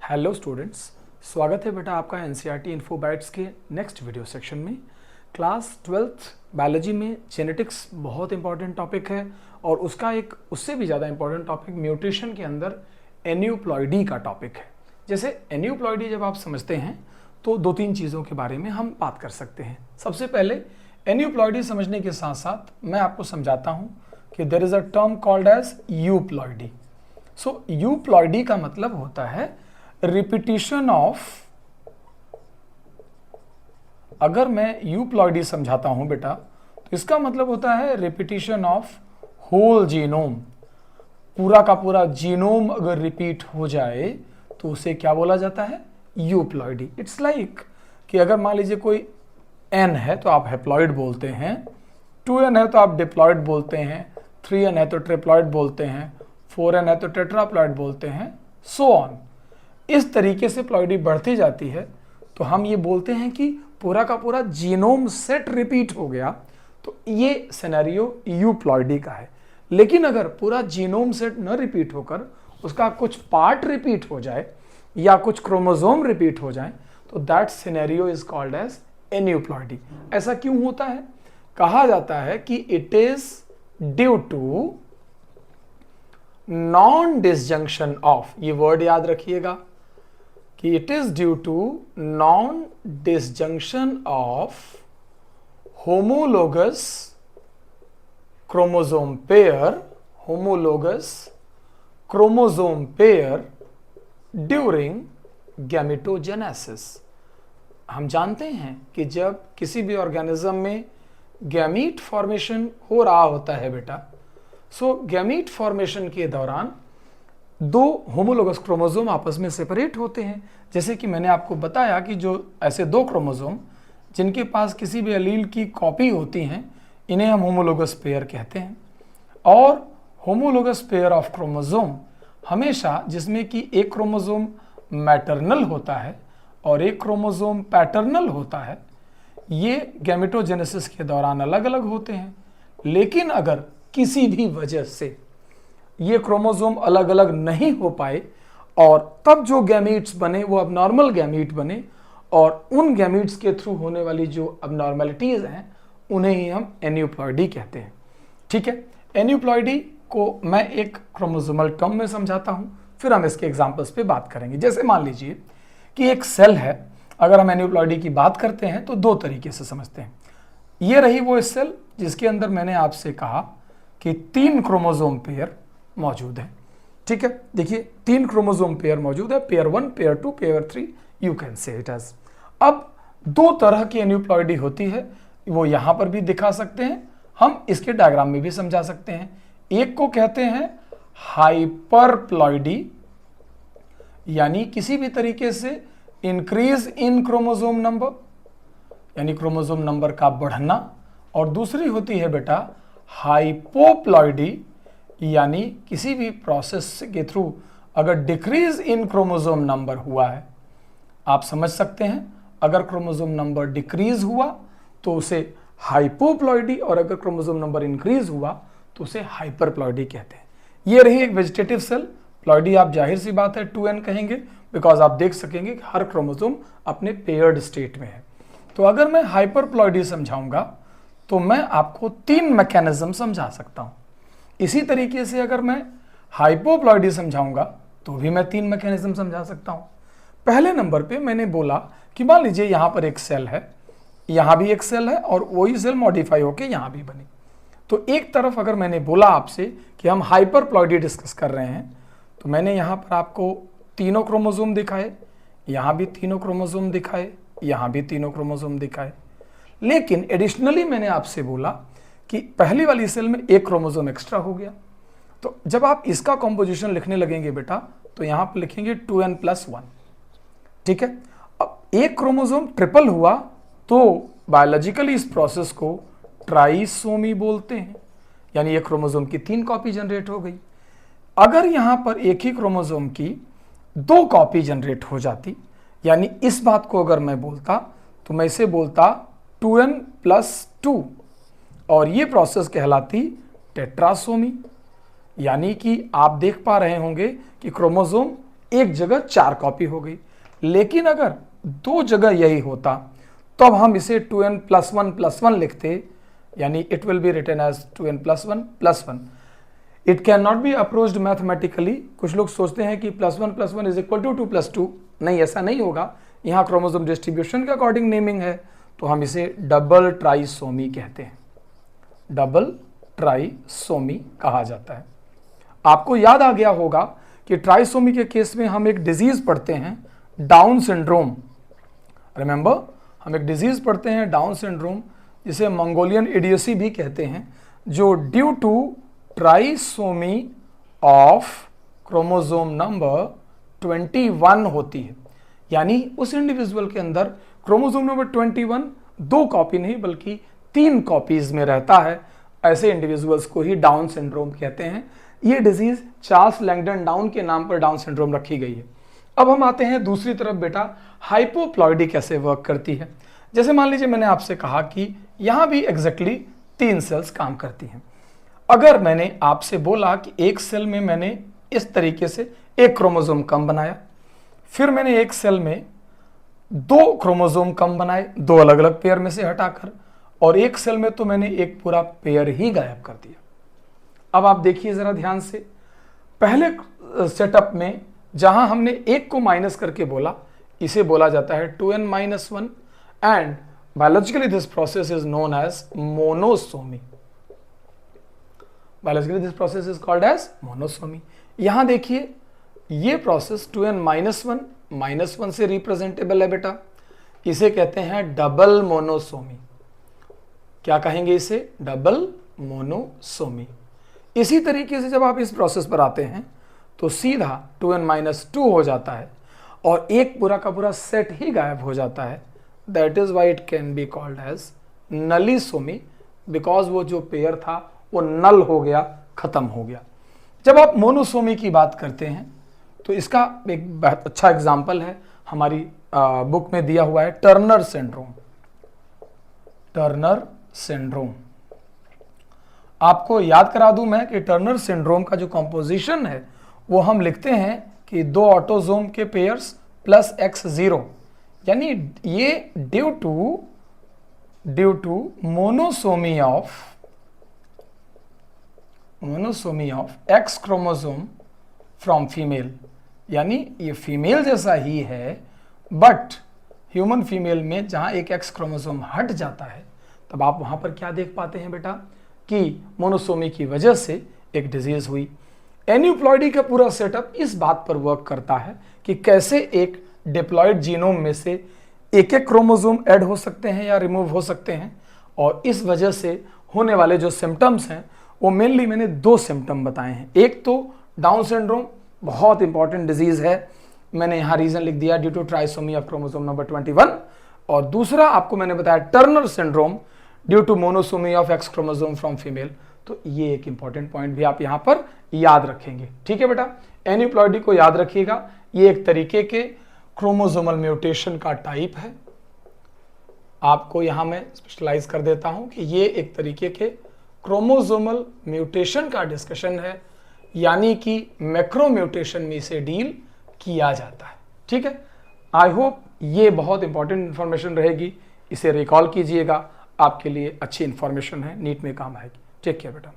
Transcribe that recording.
Hello students, स्वागत है बेटा आपका एनसीईआरटी इन्फो बाइट्स के नेक्स्ट वीडियो सेक्शन में। क्लास 12th बायोलॉजी में जेनेटिक्स बहुत इंपॉर्टेंट टॉपिक है और उसका एक उससे भी ज़्यादा इंपॉर्टेंट टॉपिक म्यूटेशन के अंदर एन्यूप्लॉइडी का टॉपिक है। जैसे एन्यूप्लॉइडी जब आप समझते हैं तो दो तीन चीज़ों के बारे में हम बात कर सकते हैं। सबसे पहले एन्यूप्लॉइडी समझने के साथ साथ मैं आपको समझाता हूँ कि there is a term called as euploidy. So euploidy का मतलब होता है रिपीटिशन ऑफ, अगर मैं यूप्लॉइडी समझाता हूं बेटा तो इसका मतलब होता है रिपीटिशन ऑफ होल जीनोम। पूरा का पूरा जीनोम अगर रिपीट हो जाए तो उसे क्या बोला जाता है? यूप्लॉइडी। इट्स लाइक कि अगर मान लीजिए कोई एन है तो आप हैप्लॉइड बोलते हैं, 2n है तो आप डिप्लॉइड बोलते हैं, 3n है तो ट्रिप्लॉइड बोलते हैं, 4n है तो टेट्राप्लॉइड बोलते हैं, सो ऑन। इस तरीके से प्लॉइडी बढ़ती जाती है तो हम ये बोलते हैं कि पूरा का पूरा जीनोम सेट रिपीट हो गया, तो ये सिनेरियो यूप्लॉइडी का है। लेकिन अगर पूरा जीनोम सेट न रिपीट होकर उसका कुछ पार्ट रिपीट हो जाए या कुछ क्रोमोसोम रिपीट हो जाए तो that scenario is called as aneuploidy. ऐसा क्यों होता है? कहा जाता है कि it is due to non disjunction of, ये वर्ड याद रखिएगा कि it is due to non disjunction of homologous chromosome pair, homologous chromosome pair during gametogenesis. हम जानते हैं कि जब किसी भी ऑर्गेनिज्म में गैमीट फॉर्मेशन हो रहा होता है बेटा, सो गैमीट फॉर्मेशन के दौरान दो होमोलोगस क्रोमोसोम आपस में सेपरेट होते हैं। जैसे कि मैंने आपको बताया कि जो ऐसे दो क्रोमोसोम जिनके पास किसी भी एलील की कॉपी होती हैं, इन्हें हम होमोलोगस पेयर कहते हैं। और होमोलोगस पेयर ऑफ क्रोमोसोम हमेशा जिसमें कि एक क्रोमोसोम मैटरनल होता है और एक क्रोमोसोम पैटर्नल होता है, ये गैमेटोजेनेसिस के दौरान अलग अलग होते हैं। लेकिन अगर किसी भी वजह से ये क्रोमोसोम अलग अलग नहीं हो पाए और तब जो गैमीट्स बने वो अबनॉर्मल गैमीट बने, और उन गैमीट्स के थ्रू होने वाली जो अबनॉर्मलिटीज हैं उन्हें ही हम एन्यूप्लॉइडी कहते हैं। ठीक है, एन्यूप्लॉइडी को मैं एक क्रोमोसोमल टर्म में समझाता हूं, फिर हम इसके एग्जांपल्स पे बात करेंगे। जैसे मान लीजिए कि एक सेल है, अगर हम एन्यूप्लॉइडी की बात करते हैं तो दो तरीके से समझते हैं। ये रही वो सेल जिसके अंदर मैंने आपसे कहा कि 3 क्रोमोसोम पेयर मौजूद है। ठीक है, देखिए 3 क्रोमोसोम पेयर मौजूद है, pair 1, pair 2, pair 3, you can say it as. अब दो तरह की एन्यूप्लॉइडी होती है, वो यहां पर भी दिखा सकते हैं, हम इसके डायग्राम में भी समझा सकते हैं। एक को कहते हैं हाइपरप्लॉइडी, यानी किसी भी तरीके से इंक्रीज इन क्रोमोसोम नंबर, यानी क्रोमोसोम नंबर का बढ़ना। और दूसरी होती है बेटा हाइपोप्लॉइडी, यानी किसी भी प्रोसेस के थ्रू अगर डिक्रीज इन क्रोमोसोम नंबर हुआ है, आप समझ सकते हैं, अगर क्रोमोसोम नंबर डिक्रीज हुआ तो उसे हाइपोप्लॉइडी, और अगर क्रोमोसोम नंबर इंक्रीज हुआ तो उसे हाइपरप्लॉइडी कहते हैं। ये रही एक वेजिटेटिव सेल। प्लॉइडी आप जाहिर सी बात है 2n कहेंगे, बिकॉज आप देख सकेंगे कि हर क्रोमोसोम अपने पेयर्ड स्टेट में है। तो अगर मैं हाइपरप्लॉइडी समझाऊंगा तो मैं आपको 3 मैकेनिज्म समझा सकता हूं। इसी तरीके से अगर मैं हाइपोप्लॉइडी समझाऊंगा तो भी मैं 3 मैकेनिज्म समझा सकता हूं। पहले नंबर पे मैंने बोला कि मान लीजिए यहां पर एक सेल है, यहां भी एक सेल है और वही सेल मॉडिफाई होकर यहां भी बनी। तो एक तरफ अगर मैंने बोला आपसे कि हम हाइपरप्लॉइडी डिस्कस कर रहे हैं, तो मैंने यहां पर आपको तीनों क्रोमोसोम दिखाए, यहां भी तीनों क्रोमोसोम दिखाए, यहां भी तीनों क्रोमोसोम दिखाए। लेकिन एडिशनली मैंने आपसे बोला कि पहली वाली सेल में एक क्रोमोसोम एक्स्ट्रा हो गया। तो जब आप इसका कॉम्पोजिशन लिखने लगेंगे बेटा तो यहां पर लिखेंगे 2n+1। ठीक है, अब एक क्रोमोसोम ट्रिपल हुआ तो बायोलॉजिकली इस प्रोसेस को ट्राइसोमी बोलते हैं, यानी एक क्रोमोसोम की 3 कॉपी जनरेट हो गई। अगर यहां पर एक ही क्रोमोसोम की 2 कॉपी जनरेट हो जाती, यानी इस बात को अगर मैं बोलता तो मैं इसे बोलता 2n+2, और ये प्रोसेस कहलाती टेट्रासोमी। यानी कि आप देख पा रहे होंगे कि क्रोमोसोम एक जगह 4 कॉपी हो गई। लेकिन अगर 2 जगह यही होता तो अब हम इसे 2n+1+1 लिखते, यानी it will be written as 2n+1+1। It can not be approached mathematically. कुछ लोग सोचते हैं कि +1+1 इज इक्वल टू 2+2, नहीं, ऐसा नहीं होगा। यहाँ क्रोमोसोम डिस्ट्रीब्यूशन के अकॉर्डिंग नेमिंग है, तो हम इसे डबल ट्राइसोमी कहते हैं, डबल ट्राइसोमी कहा जाता है। आपको याद आ गया होगा कि ट्राइसोमी के केस में हम एक डिजीज पढ़ते हैं, डाउन सिंड्रोम। रिमेंबर, हम एक डिजीज पढ़ते हैं डाउन सिंड्रोम, जिसे मंगोलियन इडियोसी भी कहते हैं, जो due to trisomy of chromosome number 21 होती है। यानी उस इंडिविजुअल के अंदर क्रोमोसोम नंबर 21 2 कॉपी नहीं बल्कि 3 कॉपीज में रहता है। ऐसे इंडिविजुअल्स को ही डाउन सिंड्रोम कहते हैं। ये डिजीज चार्ल्स लैंगडन डाउन के नाम पर डाउन सिंड्रोम रखी गई है। अब हम आते हैं दूसरी तरफ, बेटा हाइपोप्लॉइडी कैसे वर्क करती है। जैसे मान लीजिए मैंने आपसे कहा कि यहां भी एग्जैक्टली 3 सेल्स काम करती हैं। अगर मैंने आपसे बोला कि एक सेल में मैंने इस तरीके से एक क्रोमोसोम कम बनाया, फिर मैंने एक सेल में 2 क्रोमोसोम कम बनाए, 2 अलग अलग पेयर में से हटाकर, और एक सेल में तो मैंने एक पूरा पेयर ही गायब कर दिया। अब आप देखिए जरा ध्यान से, पहले सेटअप में जहां हमने एक को माइनस करके बोला, इसे बोला जाता है 2n-1, and biologically this process is known as monosomy. Biologically this process is called as monosomy. यहां देखिए ये प्रोसेस 2n-1 -1 से रिप्रेजेंटेबल है बेटा, इसे कहते हैं डबल मोनोसोमी। क्या कहेंगे इसे? Double monosomy. इसी तरीके से जब आप इस प्रोसेस पर आते हैं तो सीधा 2n-2 हो जाता है और एक पूरा का पूरा सेट ही गायब हो जाता है। That is why it can be called as nullisomy, because वो जो पेयर था वो नल हो गया, खत्म हो गया। जब आप मोनोसोमी की बात करते हैं तो इसका एक बहुत अच्छा एग्जाम्पल है, हमारी बुक में दिया हुआ है टर्नर सिंड्रोम। टर्नर सिंड्रोम आपको याद करा दूं मैं कि टर्नर सिंड्रोम का जो कॉम्पोजिशन है वो हम लिखते हैं कि 2 ऑटोसोम के पेयर्स प्लस X0, यानी ये due to monosomy of X chromosome from female, यानी ये फीमेल जैसा ही है, बट ह्यूमन फीमेल में जहां एक X क्रोमोसोम हट जाता है तब आप वहां पर क्या देख पाते हैं बेटा कि मोनोसोमी की वजह से एक डिजीज हुई। एन्यूप्लॉइडी का पूरा सेटअप इस बात पर वर्क करता है कि कैसे एक डिप्लॉइड जीनोम में से एक एक क्रोमोसोम ऐड हो सकते हैं या रिमूव हो सकते हैं, और इस वजह से होने वाले जो सिम्टम्स हैं वो मेनली मैंने 2 सिम्टम बताए हैं। एक तो डाउन सिंड्रोम, बहुत इंपॉर्टेंट डिजीज है, मैंने यहाँ रीजन लिख दिया due to trisomy of chromosome number 21, और दूसरा आपको मैंने बताया Turner syndrome due to monosomy of X chromosome from female. तो ये एक इंपॉर्टेंट पॉइंट भी आप यहाँ पर याद रखेंगे। ठीक है बेटा, एन्यूप्लॉइडी को याद रखिएगा, ये एक तरीके के क्रोमोसोमल म्यूटेशन का टाइप है। आपको यहाँ मैं स्पेशलाइज कर देता हूँ कि ये एक तरीके के क्रोमोसोमल म्यूटेशन का डिस्कशन है, यानी कि मैक्रो म्यूटेशन में इसे डील किया जाता है। ठीक है, आई होप ये बहुत इंपॉर्टेंट इंफॉर्मेशन रहेगी, इसे रिकॉल कीजिएगा, आपके लिए अच्छी इंफॉर्मेशन है, नीट में काम आएगी। टेक केयर बेटा।